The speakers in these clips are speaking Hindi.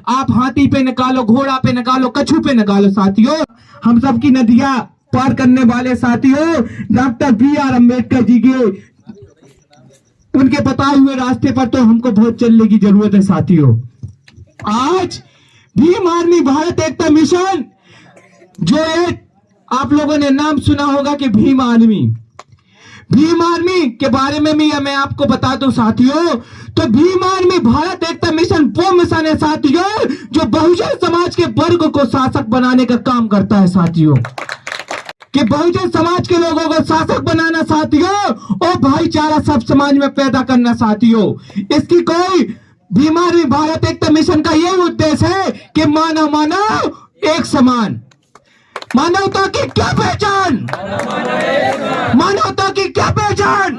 आप हाथी पे निकालो, घोड़ा पे निकालो, कछू पे निकालो साथियों, हम सबकी नदियां पार करने वाले साथियों डॉक्टर BR अम्बेडकर जी के उनके बताए हुए रास्ते पर तो हमको बहुत चलने की जरूरत है साथियों। आज भीम आर्मी भारत एकता मिशन जो एक आप लोगों ने नाम सुना होगा कि भीम आर्मी के बारे में भी मैं आपको बता दूं साथियों, तो भीम आर्मी भारत एकता मिशन वो मिशन है साथियों जो बहुजन समाज के वर्ग को शासक बनाने का काम करता है साथियों, कि बहुजन समाज के लोगों को शासक बनाना साथियों और भाईचारा सब समाज में पैदा करना साथियों। इसकी कोई भीम आर्मी भारत एकता मिशन का यही उद्देश्य है कि मानव मानव एक समान, मानवता की क्या पहचान, मानवता की क्या पहचान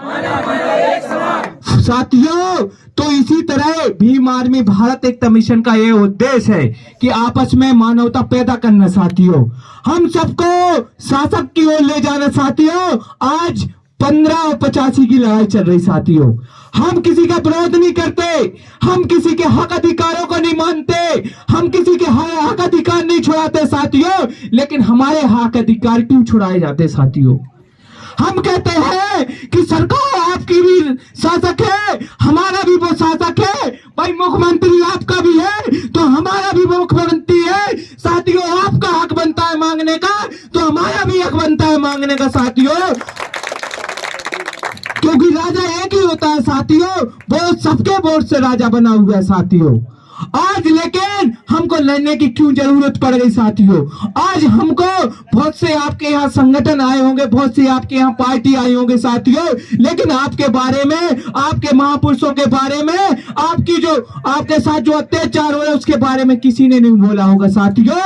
साथियों। तो इसी तरह भीम आर्मी भारत एकता मिशन का यह उद्देश्य है कि आपस में मानवता पैदा करना साथियों, हम सबको शासक की ओर ले जाना साथियों। आज 15 और 85 की लड़ाई चल रही साथियों, हम किसी का विरोध नहीं करते, हम किसी के हक अधिकारों को नहीं मानते, हम किसी के हक अधिकार नहीं छुड़ाते साथियों, लेकिन हमारे हक अधिकार क्यों छुड़ाए जाते साथियों। हम कहते हैं कि सरकार आपकी भी शासक है, हमारा भी वो शासक है, भाई मुख्यमंत्री आपका भी है तो हमारा भी मुख्यमंत्री है साथियों, आपका हक बनता है मांगने का तो हमारा भी हक बनता है मांगने का साथियों, क्योंकि राजा एक ही होता है साथियों, वो सबके वोट से राजा बना हुआ है साथियों। आज लेकिन हमको लड़ने की क्यों जरूरत पड़ गई साथियों। आज हमको बहुत से आपके यहाँ संगठन आए होंगे, बहुत से आपके यहाँ पार्टी आई होंगे साथियों, लेकिन आपके बारे में, आपके महापुरुषों के बारे में, आपकी जो आपके साथ जो अत्याचार हो रहा है उसके बारे में किसी ने नहीं बोला होगा साथियों।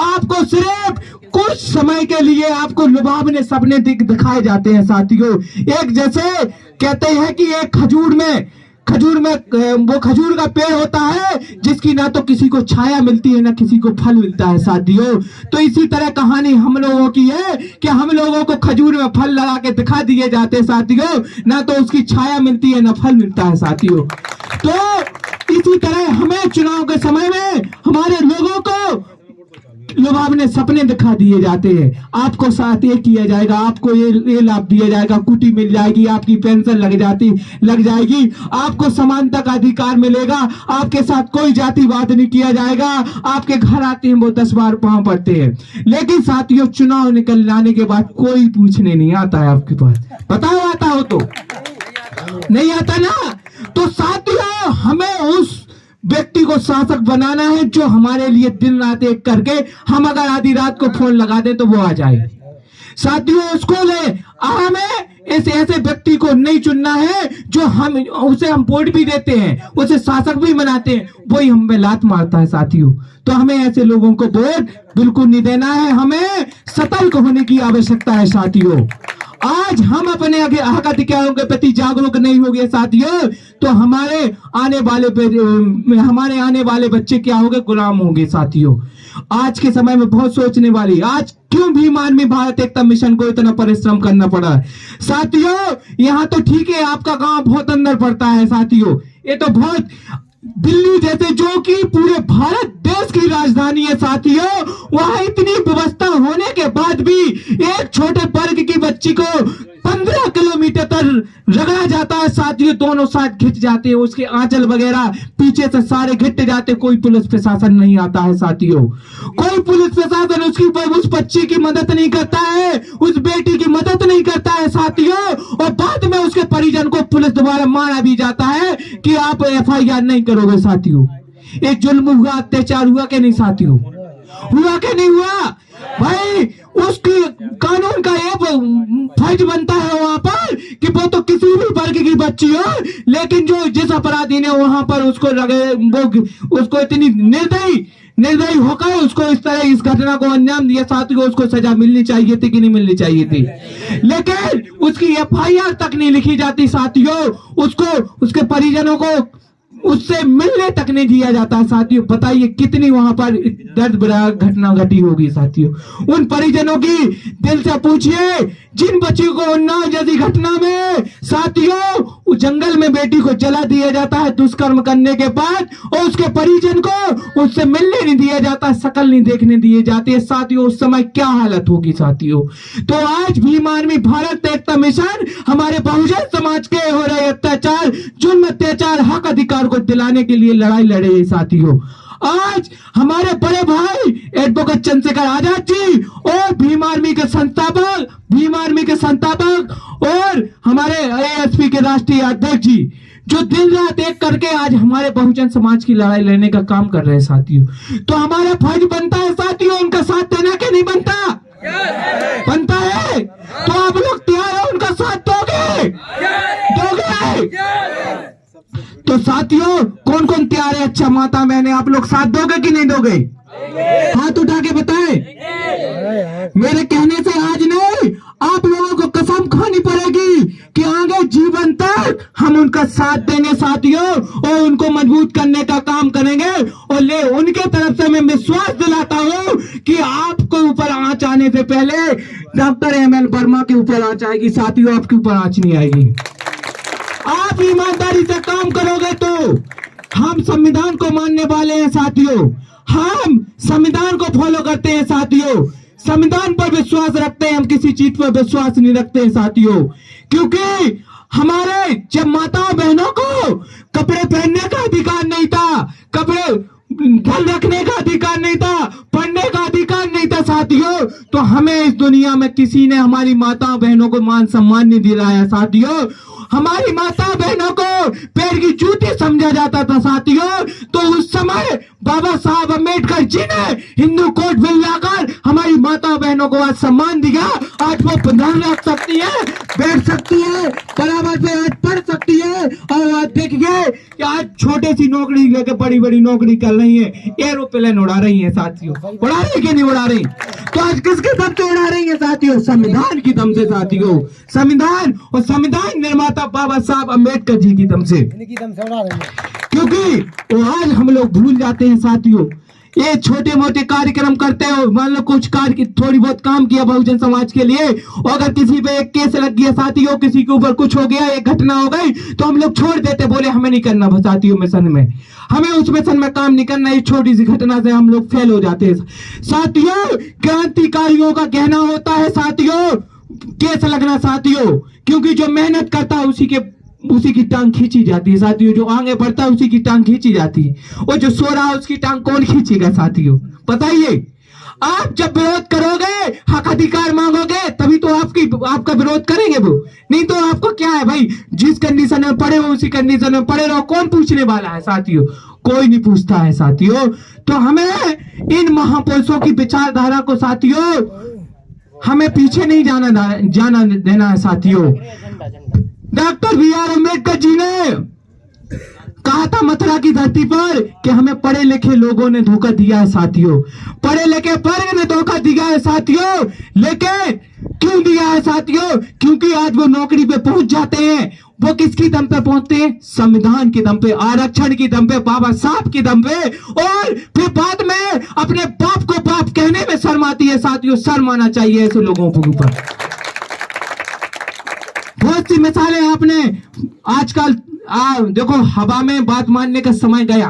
आपको सिर्फ कुछ समय के लिए आपको लुभावने सपने दिखाए जाते हैं साथियों। एक जैसे कहते हैं कि एक खजूर में वो खजूर का पेड़ होता है जिसकी ना तो किसी को छाया मिलती है ना किसी को फल मिलता है साथियों। तो इसी तरह कहानी हम लोगों की है कि हम लोगों को खजूर में फल लगा के दिखा दिए जाते हैं साथियों, ना तो उसकी छाया मिलती है ना फल मिलता है साथियों। तो इसी तरह हमें चुनाव के समय में हमारे लोगों को लुभावने सपने दिखा दिए जाते हैं। आपको साथ ये किया जाएगा, आपको ये लाभ दिया जाएगा, कुटी मिल जाएगी, आपकी पेंशन लग जाएगी, आपको समानता का अधिकार मिलेगा, आपके साथ कोई जातिवाद नहीं किया जाएगा, आपके घर आते हैं वो 10 बार पांव पड़ते हैं। लेकिन साथियों चुनाव निकल जाने के बाद कोई पूछने नहीं आता है आपके पास, बताओ आता हो तो नहीं आता ना। तो साथियों हमें उस व्यक्ति को शासक बनाना है जो हमारे लिए दिन रात एक करके, हम अगर आधी रात को फोन लगा दे तो वो आ जाए साथियों, उसको ले। हमें ऐसे व्यक्ति को नहीं चुनना है जो हम उसे हम वोट भी देते हैं, उसे शासक भी बनाते हैं, वही हम में लात मारता है साथियों। तो हमें ऐसे लोगों को वोट बिल्कुल नहीं देना है, हमें सतर्क होने की आवश्यकता है साथियों। आज हम अपने हक अधिकारों के प्रति जागरूक नहीं हो गए साथियों, तो हमारे आने वाले बच्चे क्या होंगे, गुलाम होंगे साथियों। आज के समय में बहुत सोचने वाली, आज क्यों भीम आर्मी भारत एकता मिशन को इतना परिश्रम करना पड़ा है साथियों। यहाँ तो ठीक है आपका गांव बहुत अंदर पड़ता है साथियों, ये तो बहुत दिल्ली जैसे जो कि पूरे भारत देश की राजधानी है साथियों, वहां इतनी व्यवस्था होने के बाद भी एक छोटे वर्ग की बच्ची को 15 किलोमीटर तक रगड़ा जाता है साथियों, दोनों साथ घिट जाते हैं, उसके आंचल वगैरह पीछे से सारे घिट जाते, कोई पुलिस प्रशासन नहीं आता है साथियों, कोई पुलिस प्रशासन उस बच्ची की मदद नहीं करता है, उस बेटी की मदद नहीं करता है साथियों। और बाद में उसके परिजन को पुलिस द्वारा मारा भी जाता है कि आप FIR नहीं करोगे साथियों। एक जुल्म हुआ, अत्याचार हुआ कि नहीं साथियों, हुआ कि नहीं हुआ भाई। उसकी कानून का ये फर्ज बनता है वहां पर कि वो तो किसी भी वर्ग की बच्ची हो, लेकिन जो जिस अपराधी ने वहां पर उसको उसको इतनी निर्दयी होकर उसको इस तरह इस घटना को अंजाम दिया साथियों, उसको सजा मिलनी चाहिए थी कि नहीं मिलनी चाहिए थी, लेकिन उसकी FIR तक नहीं लिखी जाती साथियों, उसको उसके परिजनों को उससे मिलने तक नहीं दिया जाता साथियों। बताइए कितनी वहां पर दर्द भरा घटना घटी होगी साथियों। उन परिजनों की दिल से पूछिए जिन बच्चों को उन्नाव जैसी घटना में साथियों उस जंगल में बेटी को जला दिया जाता है दुष्कर्म करने के बाद, और उसके परिजन को उससे मिलने नहीं दिया जाता, शकल नहीं देखने दिए जाती है। साथियों उस समय क्या हालत होगी साथियों। तो आज भीम आर्मी भारत एकता मिशन हमारे बहुजन समाज के हो रहे अत्याचार, जुल्म अत्याचार, हक अधिकार को दिलाने के लिए लड़ाई लड़े हैं साथियों। आज हमारे बड़े भाई एडवोकेट चंद्रशेखर आजाद जी और भीम आर्मी के संस्थापक और हमारे एएसपी के राष्ट्रीय अध्यक्ष जी जो दिन रात एक करके आज हमारे बहुजन समाज की लड़ाई लड़ने का काम कर रहे हैं साथियों। तो हमारा फर्ज बनता है साथियों उनका साथ देना कि नहीं बनता? बनता है। तो आप लोग तैयार हो उनका साथ दोगे? तो साथियों कौन कौन तैयार है? अच्छा माता बहने आप लोग साथ दोगे कि नहीं दोगे? हाथ उठा के बताएं। मेरे कहने से आज नहीं, आप लोगों को कसम खानी पड़ेगी कि आगे जीवन तक हम उनका साथ देंगे साथियों, और उनको मजबूत करने का काम करेंगे। और उनके तरफ से मैं विश्वास दिलाता हूं कि आपको ऊपर आंच आने से पहले डॉक्टर एमएल वर्मा के ऊपर आंच आएगी साथियों, आपके ऊपर आंच नहीं आएगी। आप ईमानदारी से काम करोगे तो हम संविधान को मानने वाले हैं साथियों, हम संविधान को फॉलो करते हैं साथियों, संविधान पर विश्वास रखते हैं, हम किसी चीज पर विश्वास नहीं रखते हैं साथियों। क्योंकि हमारे जब माताओं बहनों को कपड़े पहनने का अधिकार नहीं था, कपड़े घर रखने का अधिकार नहीं था, पढ़ने का अधिकार नहीं था साथियों, तो हमें इस दुनिया में किसी ने हमारी माताओं बहनों को मान सम्मान नहीं दिलाया साथियों। हमारी माता बहनों को पैर की जूती समझा जाता था साथियों। तो उस समय बाबा साहब अम्बेडकर जी ने हिंदू कोड बिल लाकर हमारी माता बहनों को आज सम्मान दिया। आज वो प्रधान रख सकती है, बैठ सकती है, बराबर पे आज पढ़ सकती है। और आज देखिए कि आज छोटे सी नौकरी लेके बड़ी बड़ी नौकरी कर रही है, एरोप्लेन उड़ा रही है साथियों। उड़ा रही कि नहीं उड़ा रही? तो आज किसके दम से उड़ा रही है साथियों? संविधान की दम से साथियों, संविधान और संविधान निर्माता बाबा साहब अम्बेडकर जी की दम से उड़ा रही है। क्योंकि वो आज हम लोग भूल जाते हैं साथियों, ये छोटे मोटे कार्यक्रम करते हो, मान लो कुछ कार्य थोड़ी बहुत काम किया बहुजन समाज के लिए, और अगर किसी पे एक केस लग गया साथियों, किसी के ऊपर कुछ हो गया, एक घटना हो गई, तो हम लोग छोड़ देते, बोले हमें नहीं करना साथियों मिशन में, हमें उस मिशन में काम नहीं करना। ये छोटी सी घटना से हम लोग फेल हो जाते हैं साथियों। क्रांतिकारियों का कहना होता है साथियों केस लगना साथियों, क्योंकि जो मेहनत करता है उसी की टांग खींची जाती है साथियों, जो आगे बढ़ता है उसी की टांग खींची जाती है, और जो सो रहा है उसकी टांग कौन खींचेगा साथियों? बताइए। आप जब विरोध करोगे, हक अधिकार मांगोगे, तभी तो आपका विरोध करेंगे वो, नहीं तो आपको क्या है भाई, जिस कंडीशन में पड़े हो उसी कंडीशन में पड़े रहो। कौन पूछने वाला है साथियों? कोई नहीं पूछता है साथियों। तो हमें इन महापुरुषों की विचारधारा को साथियों हमें पीछे नहीं जाना देना है साथियों। Doctor B R. अम्बेडकर जी ने कहा था मथुरा की धरती पर कि हमें पढ़े लिखे लोगों ने धोखा दिया है साथियों, पढ़े लिखे वर्ग ने धोखा दिया है साथियों। लेकिन क्यों दिया है साथियों? क्योंकि आज वो नौकरी पे पहुंच जाते हैं, वो किसकी दम पे पहुंचते हैं? संविधान की दम पे, आरक्षण की दम पे, बाबा साहब की दम पे, और फिर बाद में अपने बाप को बाप कहने में शर्म आती है साथियों। शर्म आना चाहिए ऐसे लोगों के ऊपर। बहुत सी मिसालें आपने आजकल देखो, हवा में बात मानने का समय गया,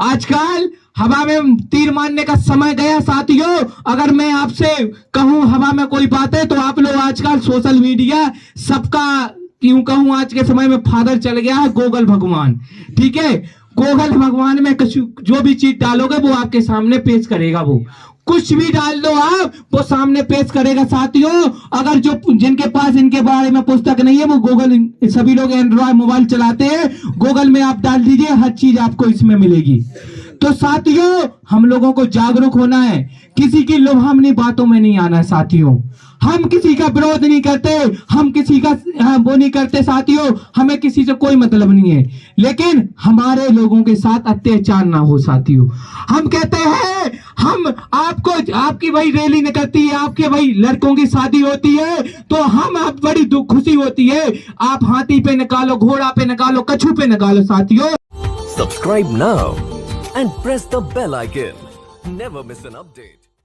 आजकल हवा में तीर मारने का समय गया साथियों। अगर मैं आपसे कहूं हवा में कोई बात है, तो आप लोग आजकल सोशल मीडिया सबका क्यों कहूं आज के समय में फादर चल गया है गूगल भगवान, ठीक है। गूगल भगवान में जो भी चीज डालोगे वो आपके सामने पेश करेगा, वो कुछ भी डाल दो आप वो सामने पेश करेगा साथियों। अगर जो जिनके पास इनके बारे में पुस्तक नहीं है वो गूगल, सभी लोग एंड्रॉयड मोबाइल चलाते हैं, गूगल में आप डाल दीजिए, हर चीज आपको इसमें मिलेगी। तो साथियों हम लोगों को जागरूक होना है, किसी की लुभावनी बातों में नहीं आना है साथियों। हम किसी का विरोध नहीं करते, हम किसी का वो नहीं करते साथियों, हमें किसी से कोई मतलब नहीं है, लेकिन हमारे लोगों के साथ अत्याचार ना हो साथियों। हम कहते हैं हम आपकी भाई रैली निकलती है, आपके भाई लड़कों की शादी होती है, तो हम आप बड़ी दुख खुशी होती है, आप हाथी पे निकालो, घोड़ा पे निकालो, कछू पे निकालो साथियों। Subscribe now and press the bell icon. Never miss an update.